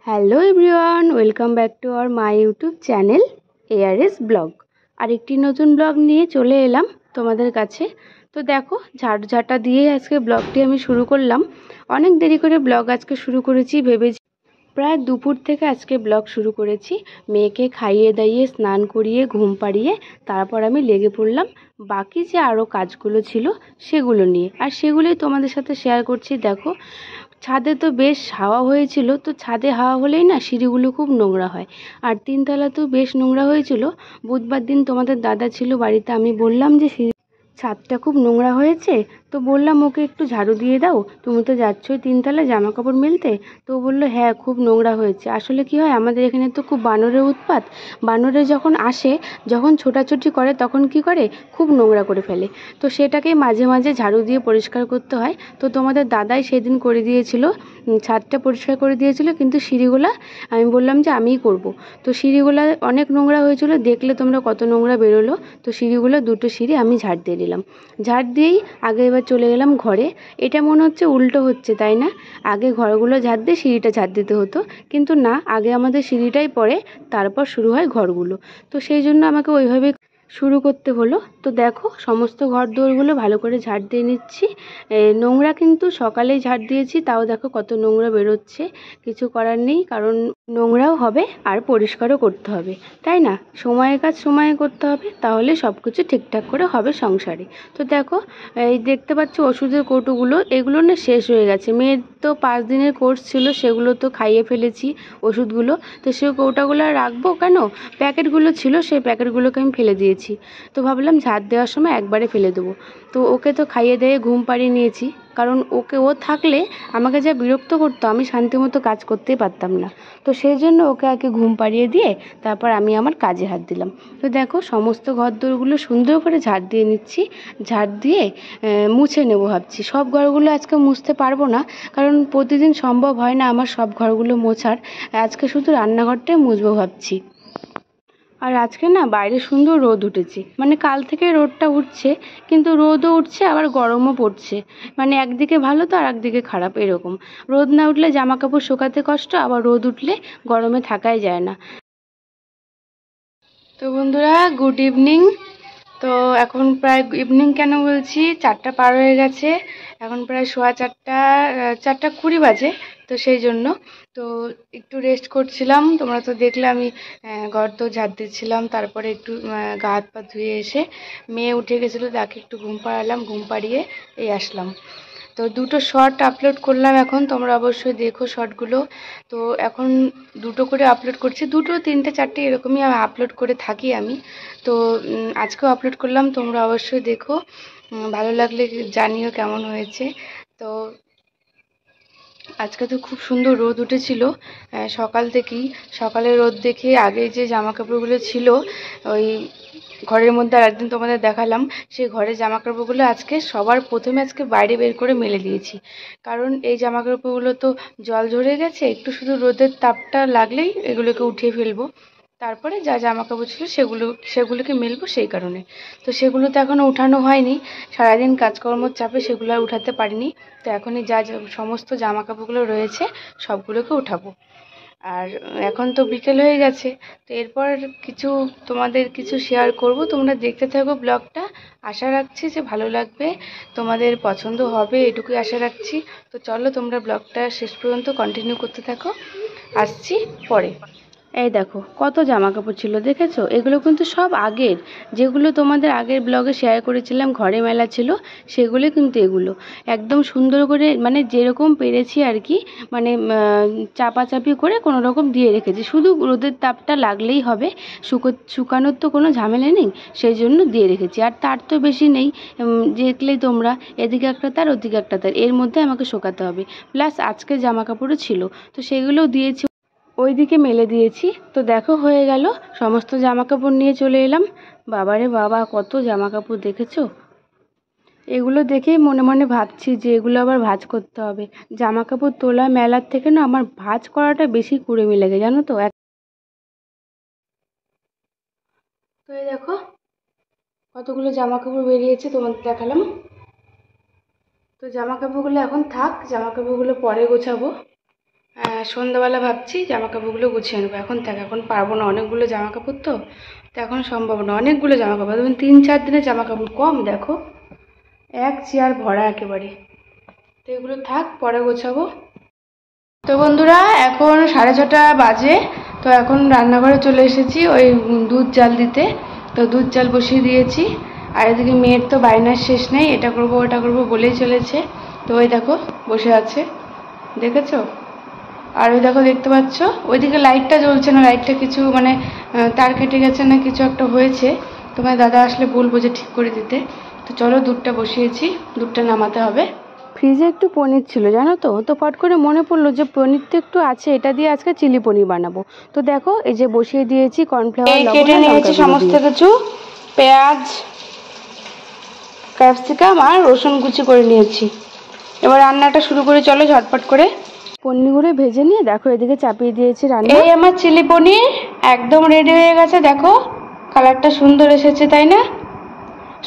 Hello everyone, welcome back to our my YouTube channel ARS blog. আরেকটি নতুন blog নিয়ে চলে এলাম তোমাদের কাছে। তো দেখো, ঝাড়ঝাঁটা দিয়ে আজকে ব্লগটি আমি শুরু করলাম। অনেক দেরি করে ব্লগ আজকে শুরু করেছি, ভেবেছি প্রায় দুপুর থেকে আজকে ব্লগ শুরু করেছি। মেয়েকে খাইয়ে দাইয়ে স্নান করিয়ে ঘুম পাড়িয়ে তারপর আমি লেগে পড়লাম বাকি যে আরও কাজগুলো ছিল সেগুলো নিয়ে, আর সেগুলোই তোমাদের সাথে শেয়ার করছি। দেখো, ছাদে তো বেশ হাওয়া হয়েছিল, তো ছাদে হাওয়া হলেই না সিঁড়িগুলো খুব নোংরা হয়, আর তিনতলাতেও বেশ নোংরা হয়েছিল। বুধবার দিন তোমাদের দাদা ছিল বাড়িতে, আমি বললাম যে ছাদটা খুব নোংরা হয়েছে, তো বললাম ওকে একটু ঝাড়ু দিয়ে দাও, তুমি তো যাচ্ছই তিনতলায় জামা কাপড় মেলতে। তো বললো হ্যাঁ খুব নোংরা হয়েছে। আসলে কি হয়, আমাদের এখানে তো খুব বানরের উৎপাত। বানরে যখন আসে, যখন ছোটাছুটি করে তখন কি করে, খুব নোংরা করে ফেলে। তো সেটাকে মাঝে মাঝে ঝাড়ু দিয়ে পরিষ্কার করতে হয়। তো তোমাদের দাদাই সেদিন করে দিয়েছিল, ছাদটা পরিষ্কার করে দিয়েছিল, কিন্তু সিঁড়িগুলা আমি বললাম যে আমিই করব। তো সিঁড়িগুলা অনেক নোংরা হয়েছিল, দেখলে তোমরা কত নোংরা বেরোলো। তো সিঁড়িগুলো দুটো সিঁড়ি আমি ঝাড় দিয়ে দিলাম। ঝাড় দিয়েই আগে এবার চলে গেলাম ঘরে। এটা মনে হচ্ছে উল্টো হচ্ছে, তাই না? আগে ঘরগুলো ঝাড় দিয়ে সিঁড়িটা ঝাড় দিতে হতো, কিন্তু না, আগে আমাদের সিঁড়িটাই পড়ে, তারপর শুরু হয় ঘরগুলো। তো সেই জন্য আমাকে ওইভাবে শুরু করতে হলো। তো দেখো, সমস্ত ঘর দোরগুলো ভালো করে ঝাড় দিয়ে নিচ্ছি। নোংরা কিন্তু সকালেই ঝাড় দিয়েছি, তাও দেখো কত নোংরা বেরোচ্ছে। কিছু করার নেই, কারণ নোংরাও হবে আর পরিষ্কারও করতে হবে, তাই না? সময়ের কাজ সময়ে করতে হবে, তাহলে সব কিছু ঠিকঠাক করে হবে সংসারে। তো দেখো, এই দেখতে পাচ্ছ ওষুধের কৌটোগুলো, এগুলো না শেষ হয়ে গেছে। মেয়ের তো 5 দিনের কোর্স ছিল, সেগুলো তো খাইয়ে ফেলেছি ওষুধগুলো। তো সেই কৌটাগুলো আর রাখবো কেন, প্যাকেটগুলো ছিল সেই প্যাকেটগুলোকে আমি ফেলে দিয়েছি। তো ভাবলাম ঝাড় দেওয়ার সময় একবারে ফেলে দেবো। তো ওকে তো খাইয়ে দিয়ে ঘুম পাড়িয়ে নিয়েছি, কারণ ও থাকলে আমাকে যা বিরক্ত করতো, আমি শান্তিমতো কাজ করতেই পারতাম না। তো সেই জন্য ওকে আগে ঘুম পাড়িয়ে দিয়ে তারপর আমি আমার কাজে হাত দিলাম। তো দেখো, সমস্ত ঘরদোরগুলো সুন্দর করে ঝাড় দিয়ে নিচ্ছি। ঝাড় দিয়ে মুছে নেবো ভাবছি। সব ঘরগুলো আজকে মুছতে পারবো না, কারণ প্রতিদিন সম্ভব হয় না আমার সব ঘরগুলো মোছার। আজকে শুধু রান্নাঘরটাই মুছবো ভাবছি। আর আজকে না বাইরে সুন্দর রোদ উঠেছে, মানে কাল থেকে রোদটা উঠছে, কিন্তু রোদও উঠছে আবার গরমও পড়ছে। মানে একদিকে ভালো তো আর একদিকে খারাপ, এরকম। রোদ না উঠলে জামা কাপড় শুকাতে কষ্ট, আবার রোদ উঠলে গরমে থাকাই যায় না। তো বন্ধুরা, গুড ইভিনিং। তো এখন প্রায় ইভিনিং কেন বলছি, 4টা পার হয়ে গেছে। এখন প্রায় সোয়া 4টা, 4টা 20 বাজে। তো সেই জন্য তো একটু রেস্ট করছিলাম। তোমরা তো দেখলে আমি ঘর তো ঝাড় দিচ্ছিলাম, তারপরে একটু গা হাত পা ধুয়ে এসে মেয়ে উঠে গেছিলো, তাকে একটু ঘুম পাড়ালাম, ঘুম পাড়িয়ে এই আসলাম। তো দুটো শর্ট আপলোড করলাম এখন, তোমরা অবশ্যই দেখো শর্টগুলো। তো এখন দুটো করে আপলোড করছি, দুটো তিনটে চারটে এরকমই আপলোড করে থাকি আমি। তো আজকেও আপলোড করলাম, তোমরা অবশ্যই দেখো। ভালো লাগলে জানিও কেমন হয়েছে। তো আজকে তো খুব সুন্দর রোদ উঠেছিল সকাল থেকেই। সকালে রোদ দেখে আগে যে জামা কাপড়গুলো ছিল ওই ঘরের মধ্যে, আর একদিন তোমাদের দেখালাম, সেই ঘরের জামা কাপড়গুলো আজকে সবার প্রথমে আজকে বাইরে বের করে মেলে দিয়েছি। কারণ এই জামা কাপড়গুলো তো জল ঝরে গেছে, একটু শুধু রোদের তাপটা লাগলেই এগুলোকে উঠিয়ে ফেলবো। তারপরে যা জামা কাপড় ছিল সেগুলোকে মেলবো, সেই কারণে। তো সেগুলো তো এখনও উঠানো হয়নি, সারাদিন কাজকর্মর চাপে সেগুলো আর উঠাতে পারিনি। তো এখনই যা সমস্ত জামা কাপড়গুলো রয়েছে সবগুলোকে উঠাবো। আর এখন তো বিকেল হয়ে গেছে, তো এরপর তোমাদের কিছু শেয়ার করব, তোমরা দেখতে থাকো ব্লগটা। আশা রাখছি যে ভালো লাগবে, তোমাদের পছন্দ হবে, এটুকুই আশা রাখছি। তো চলো, তোমরা ব্লগটা শেষ পর্যন্ত কন্টিনিউ করতে থাকো, আসছি পরে। এই দেখো কত জামা কাপড় ছিল, দেখেছো? এগুলো কিন্তু সব আগের, যেগুলো তোমাদের আগের ব্লগে শেয়ার করেছিলাম ঘরে মেলা ছিল, সেগুলো কিন্তু এগুলো একদম সুন্দর করে, মানে যেরকম পেরেছি আর কি, মানে চাপাচাপি করে কোনো রকম দিয়ে রেখেছি, শুধু রোদের তাপটা লাগলেই হবে। শুকানোর তো কোনো ঝামেলা নেই, সেই জন্য দিয়ে রেখেছি। আর তার তো বেশি নেই, দেখলেই তোমরা, এদিকে একটা তার ওদিকে একটা তার, এর মধ্যে আমাকে শুকাতে হবে। প্লাস আজকে জামা কাপড়ও ছিল, তো সেগুলোও দিয়েছি, ওইদিকে মেলে দিয়েছি। তো দেখো হয়ে গেল, সমস্ত জামা কাপড় নিয়ে চলে এলাম। বাবারে বাবা, কত জামা কাপড়, দেখেছো? এগুলো দেখেই মনে মনে ভাবছি যে এগুলো আবার ভাঁজ করতে হবে। জামা কাপড় তোলা মেলার থেকে না আমার ভাঁজ করাটা বেশি কুড়েমি লাগে, জানো তো। তো এই দেখো কতগুলো জামা কাপড় বেরিয়েছে, তোমাদের দেখালাম। তো জামা কাপড়গুলো এখন থাক, জামা কাপড়গুলো পরে গোছাবো। সন্ধ্যাবেলা ভাবছি জামা কাপড়গুলো গুছিয়ে নেবো। এখন এখন পারবো না, অনেকগুলো জামা কাপড় তো এখন সম্ভব না। অনেকগুলো জামা কাপড়, ধরুন 3-4 দিনের জামা কাপড় কম, দেখো এক চেয়ার ভরা একেবারে। তো এগুলো থাক, পরে গোছাবো। তো বন্ধুরা এখন 6:30 বাজে। তো এখন রান্নাঘরে চলে এসেছি ওই দুধ জাল দিতে। তো দুধ জাল বসিয়ে দিয়েছি। আর এদিকে মেয়ের তো বায়নার শেষ নেই, এটা করবো ওটা করবো বলেই চলেছে। তো ওই দেখো বসে আছে, দেখেছো? আর ওই দেখো দেখতে পাচ্ছ ওইদিকে লাইটটা জ্বলছে না, লাইটটা কিছু মানে তার কেটে গেছে না কিছু একটা হয়েছে। তোমার দাদা আসলে বলবো যে ঠিক করে দিতে। তো চলো দুধটা বসিয়েছি, দুধটা নামাতে হবে। ফ্রিজে একটু পনির ছিল জানো তো, তো ফট করে মনে পড়লো যে পনির তো একটু আছে, এটা দিয়ে আজকে চিলি পনির বানাবো। তো দেখো এই যে বসিয়ে দিয়েছি কর্নফ্লাওয়ার, লবণ কেটে নিয়েছি সমস্ত কিছু, পেঁয়াজ, ক্যাপসিকাম আর রসুন কুচি করে নিয়েছি। এবার রান্নাটা শুরু করে চলো ঝটপট করে। পনিরগুলো ভেজে নিয়ে দেখো এদিকে চাপিয়ে দিয়েছি রান্না। এই আমার চিলি পনির একদম রেডি হয়ে গেছে, দেখো কালারটা সুন্দর এসেছে তাই না?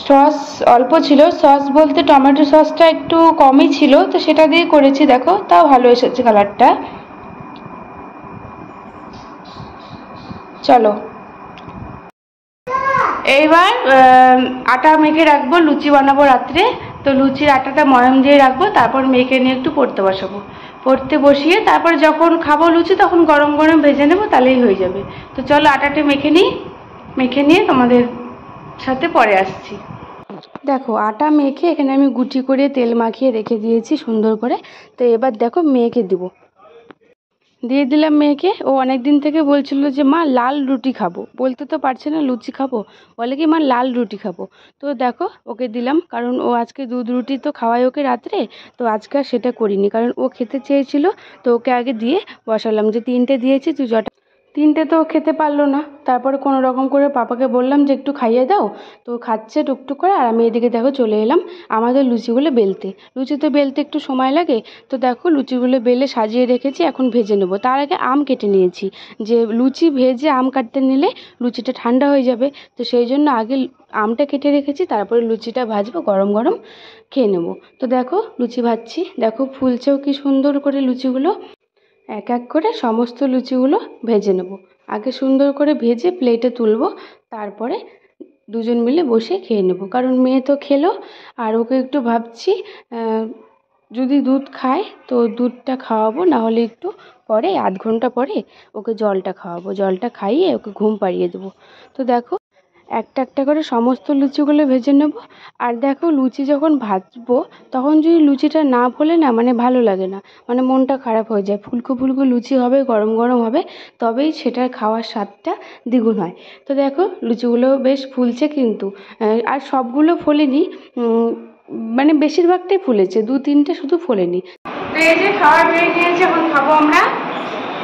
সস অল্প ছিল, সস বলতে টমেটো সসটা একটু কমই ছিল, তো সেটা দিয়ে করেছি, দেখো তাও ভালো এসেছে কালারটা। চলো এইবার আটা মেখে রাখবো, লুচি বানাবো রাত্রে। তো লুচির আটাটা ময়াম দিয়ে রাখবো, তারপর মেখে নিয়ে একটু পড়তে বসাবো। পড়তে বসিয়ে তারপর যখন খাবো লুচি তখন গরম গরম ভেজে নেবো, তাহলেই হয়ে যাবে। তো চলো আটাটা মেখে নিই, মেখে নিয়ে তোমাদের সাথে পরে আসছি। দেখো আটা মেখে এখানে আমি গুটি করে তেল মাখিয়ে রেখে দিয়েছি সুন্দর করে। তো এবার দেখো মেয়েকে দেবো, দিয়ে দিলাম মেয়েকে। ও অনেক দিন থেকে বলছিল যে মা লাল রুটি খাবো, বলতে তো পারছে না লুচি খাবো, বলে কি মা লাল রুটি খাবো। তো দেখো ওকে দিলাম, কারণ ও আজকে দুধ রুটি তো খাওয়াই ওকে রাত্রে। তো আজকে আর সেটা করিনি, কারণ ও খেতে চেয়েছিল। তো ওকে আগে দিয়ে বসালাম, যে 3টে দিয়েছি তুই জটা। 3টে তো খেতে পারলো না, তারপরে কোনো রকম করে পাপাকে বললাম যে একটু খাইয়ে দাও। তো খাচ্ছে টুকটুক করে। আর আমি এদিকে দেখো চলে এলাম আমাদের লুচিগুলো বেলতে। লুচি তো বেলতে একটু সময় লাগে। তো দেখো লুচিগুলো বেলে সাজিয়ে রেখেছি, এখন ভেজে নেবো। তার আগে আম কেটে নিয়েছি, যে লুচি ভেজে আম কাটতে নিলে লুচিটা ঠান্ডা হয়ে যাবে। তো সেই জন্য আগে আমটা কেটে রেখেছি, তারপরে লুচিটা ভাজবো, গরম গরম খেয়ে নেবো। তো দেখো লুচি ভাজছি, দেখো ফুলছেও কি সুন্দর করে লুচিগুলো। এক এক করে সমস্ত লুচিগুলো ভেজে নেব। আগে সুন্দর করে ভেজে প্লেটে তুলব, তারপরে দুজন মিলে বসে খেয়ে নেব। কারণ মেয়ে তো খেলো, আর ওকে একটু ভাবছি যদি দুধ খায় তো দুধটা খাওয়াবো, না হলে একটু পরে 1/2 ঘন্টা পরে ওকে জলটা খাওয়াবো, জলটা খাইয়ে ওকে ঘুম পাড়িয়ে দেবো। তো দেখো একটা একটা করে সমস্ত লুচিগুলো ভেজে নেব। আর দেখো লুচি যখন ভাজবো তখন যদি লুচিটা না ফোলে না, মানে ভালো লাগে না, মানে মনটা খারাপ হয়ে যায়। ফুলকো ফুলকো লুচি হবে, গরম গরম হবে, তবেই সেটার খাওয়ার স্বাদটা দ্বিগুণ হয়। তো দেখো লুচিগুলো বেশ ফুলছে কিন্তু, আর সবগুলো ফোলেনি, মানে বেশিরভাগটাই ফুলেছে, 2-3টে শুধু ফোলেনি। তো এই যে খাওয়ার বেড়ে নিয়েছে, এখন খাবো আমরা।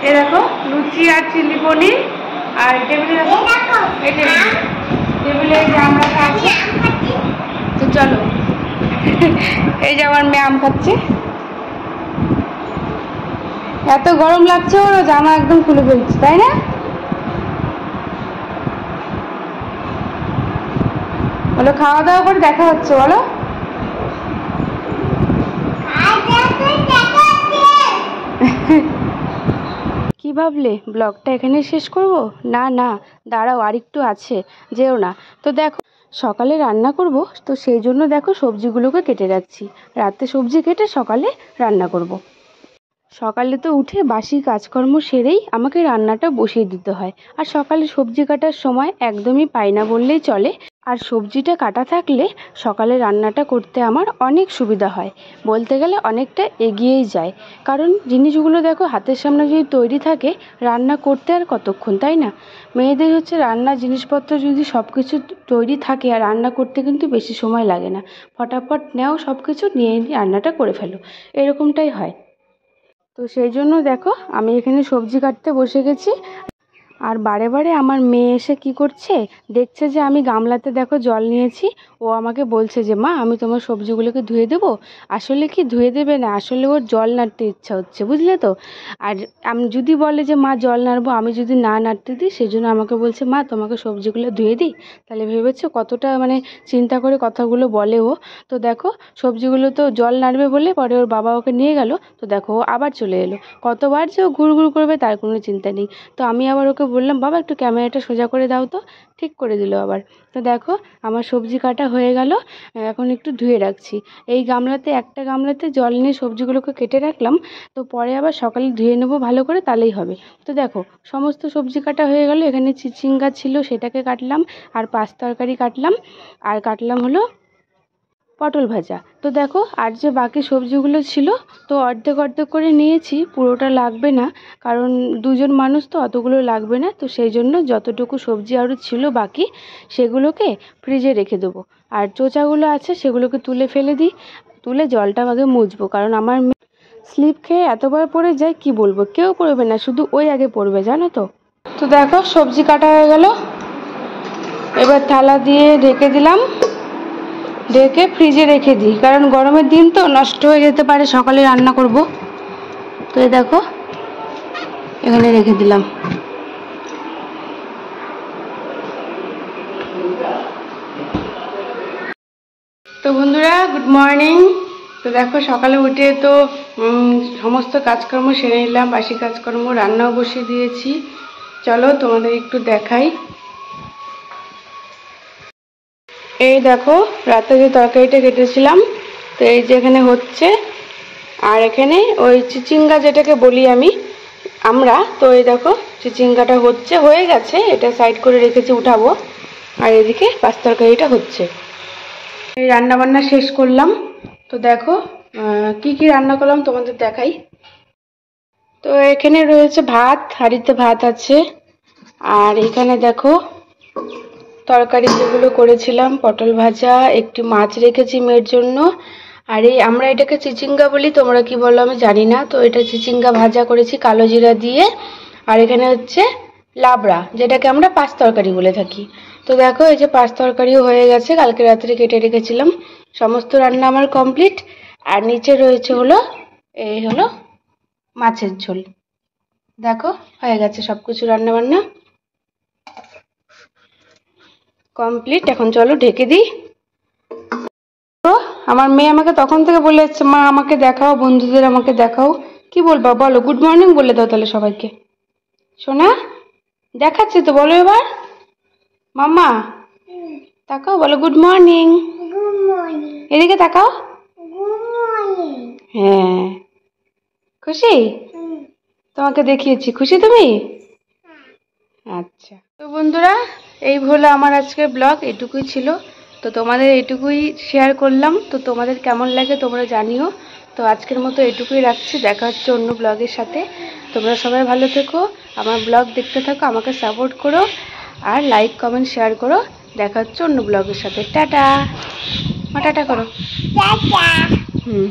এ দেখো লুচি আর চিলি পনির। আর টেবিলে দেখো এই টেবিলে এই যে আমরা খাচ্ছি। তো চলো এই যে আমার মেয়ে আম খাচ্ছে। এত গরম লাগছে, ওর জামা একদম খুলে ফেলছে তাই না? বলো খাওয়া দাওয়া করে দেখা হচ্ছে, বলো। কি ভাবলে ব্লগটা এখানে শেষ করব? না না, দাঁড়াও আরেকটু আছে, যেও না। তো দেখো সকালে রান্না করব, তো সেই জন্য দেখো সবজিগুলোকে কেটে রাখছি। রাতে সবজি কেটে সকালে রান্না করব। সকালে তো উঠে বাসি কাজকর্ম সেরেই আমাকে রান্নাটা বসিয়ে দিতে হয়। আর সকালে সবজি কাটার সময় একদমই পাই না বললেই চলে। আর সবজিটা কাটা থাকলে সকালে রান্নাটা করতে আমার অনেক সুবিধা হয়, বলতে গেলে অনেকটা এগিয়েই যায়। কারণ জিনিসগুলো দেখো হাতের সামনে যদি তৈরি থাকে, রান্না করতে আর কতক্ষণ, তাই না? মেয়েদের হচ্ছে রান্নার জিনিসপত্র যদি সব কিছু তৈরি থাকে, আর রান্না করতে কিন্তু বেশি সময় লাগে না। ফটাফট নেও সব কিছু নিয়ে রান্নাটা করে ফেলো, এরকমটাই হয়। তো সেই জন্য দেখো আমি এখানে সবজি কাটতে বসে গেছি। আর বারে বারে আমার মেয়ে এসে কি করছে, দেখছে যে আমি গামলাতে দেখো জল নিয়েছি, ও আমাকে বলছে যে মা আমি তোমার সবজিগুলোকে ধুয়ে দেবো। আসলে কি ধুয়ে দেবে না, আসলে ওর জল নাড়তে ইচ্ছা হচ্ছে, বুঝলে তো। আর আমি যদি বলে যে মা জল নাড়বো, আমি যদি না নাড়তে দিই সেই জন্য আমাকে বলছে মা তোমাকে সবজিগুলো ধুয়ে দিই। তাহলে ভেবেছো কতটা মানে চিন্তা করে কথাগুলো বলে ও। তো দেখো সবজিগুলো তো জল নাড়বে বলে পরে ওর বাবা ওকে নিয়ে গেল। তো দেখো ও আবার চলে এলো, কতবার যে ও ঘুর ঘুর করবে তার কোনো চিন্তা নেই। তো আমি আবার ওকে বললাম বাবা একটু ক্যামেরাটা সোজা করে দাও, তো ঠিক করে দিল আবার। তো দেখো আমার সবজি কাটা হয়ে গেল, এখন একটু ধুয়ে রাখছি। এই গামলাতে একটা গামলাতে জল নিয়ে সবজিগুলোকে কেটে রাখলাম, তো পরে আবার সকালে ধুয়ে নেবো ভালো করে, তাহলেই হবে। তো দেখো সমস্ত সবজি কাটা হয়ে গেল, এখানে চিচিঙ্গা ছিল সেটাকে কাটলাম, আর পাঁচ তরকারি কাটলাম, আর কাটলাম হলো পটল ভাজা। তো দেখো আর যে বাকি সবজিগুলো ছিল, তো অর্ধেক অর্ধেক করে নিয়েছি, পুরোটা লাগবে না, কারণ দুজন মানুষ তো অতগুলো লাগবে না। তো সেই জন্য যতটুকু সবজি আরও ছিল বাকি সেগুলোকে ফ্রিজে রেখে দেবো। আর চোচাগুলো আছে সেগুলোকে তুলে ফেলে দিই, তুলে জলটা আগে মুছবো, কারণ আমার স্লিপ খেয়ে এতবার পড়ে যায় কি বলবো, কেউ পড়বে না, শুধু ওই আগে পড়বে জানো তো। তো দেখো সবজি কাটা হয়ে গেল, এবার থালা দিয়ে ঢেকে দিলাম, ঢেকে ফ্রিজে রেখে দিই, কারণ গরমের দিন তো নষ্ট হয়ে যেতে পারে, সকালে রান্না করব। তো এই দেখো এখানে রেখে দিলাম। তো বন্ধুরা গুড মর্নিং। তো দেখো সকালে উঠে তো সমস্ত কাজকর্ম সেরে নিলাম, বাসি কাজকর্ম, রান্নাও বসিয়ে দিয়েছি। চলো তোমাদের একটু দেখাই। এই দেখো রাতে যে তরকারিটা কেটেছিলাম, তো এই যে এখানে হচ্ছে, আর এখানে ওই চিচিঙ্গা যেটাকে বলি আমরা, তো এই দেখো চিচিঙ্গাটা হচ্ছে, হয়ে গেছে, এটা সাইড করে রেখেছি, উঠাবো। আর এদিকে পাঁচ তরকারিটা হচ্ছে। এই রান্না বান্না শেষ করলাম। তো দেখো কি কি রান্না করলাম তোমাদের দেখাই। তো এখানে রয়েছে ভাত, হাঁড়িতে ভাত আছে, আর এখানে দেখো তরকারি যেগুলো করেছিলাম, পটল ভাজা, একটি মাছ রেখেছি মেয়ের জন্য, আর এই আমরা এটাকে চিচিঙ্গা বলি, তোমরা কি বলো আমি জানি না। তো এটা চিচিঙ্গা ভাজা করেছি কালো জিরা দিয়ে। আর এখানে হচ্ছে লাবড়া, যেটাকে আমরা পাঁচ তরকারি বলে থাকি। তো দেখো এই যে পাঁচ তরকারিও হয়ে গেছে, কালকে রাত্রে কেটে রেখেছিলাম। সমস্ত রান্না আমার কমপ্লিট। আর নিচে রয়েছে হলো এই হলো মাছের ঝোল। দেখো হয়ে গেছে সব কিছু রান্না বান্না কমপ্লিট। এখন চলো ঢেকে দিই। তো আমার মেয়ে আমাকে তখন থেকে বলে যাচ্ছে মা আমাকে দেখাও, বন্ধুদের আমাকে দেখাও। কি বলবা বলো, গুড মর্নিং বলে দাও তাহলে সবাইকে। সোনা দেখাচ্ছি তো, বলো এবার মাম্মা তাকাও, বলো গুড মর্নিং। এদিকে তাকাও। হ্যাঁ খুশি, তোমাকে দেখিয়েছি, খুশি তুমি? আচ্ছা তো বন্ধুরা এই হলো আমার আজকের ব্লগ, এটুকুই ছিল। তো তোমাদের এটুকুই শেয়ার করলাম। তো তোমাদের কেমন লাগে তোমরা জানিও। তো আজকের মতো এটুকুই রাখছি, দেখা হচ্ছে অন্য ব্লগের সাথে। তোমরা সবাই ভালো থেকো, আমার ব্লগ দেখতে থাকো, আমাকে সাপোর্ট করো, আর লাইক কমেন্ট শেয়ার করো। দেখা হচ্ছে অন্য ব্লগের সাথে। টাটা, টাটা করো। হুম।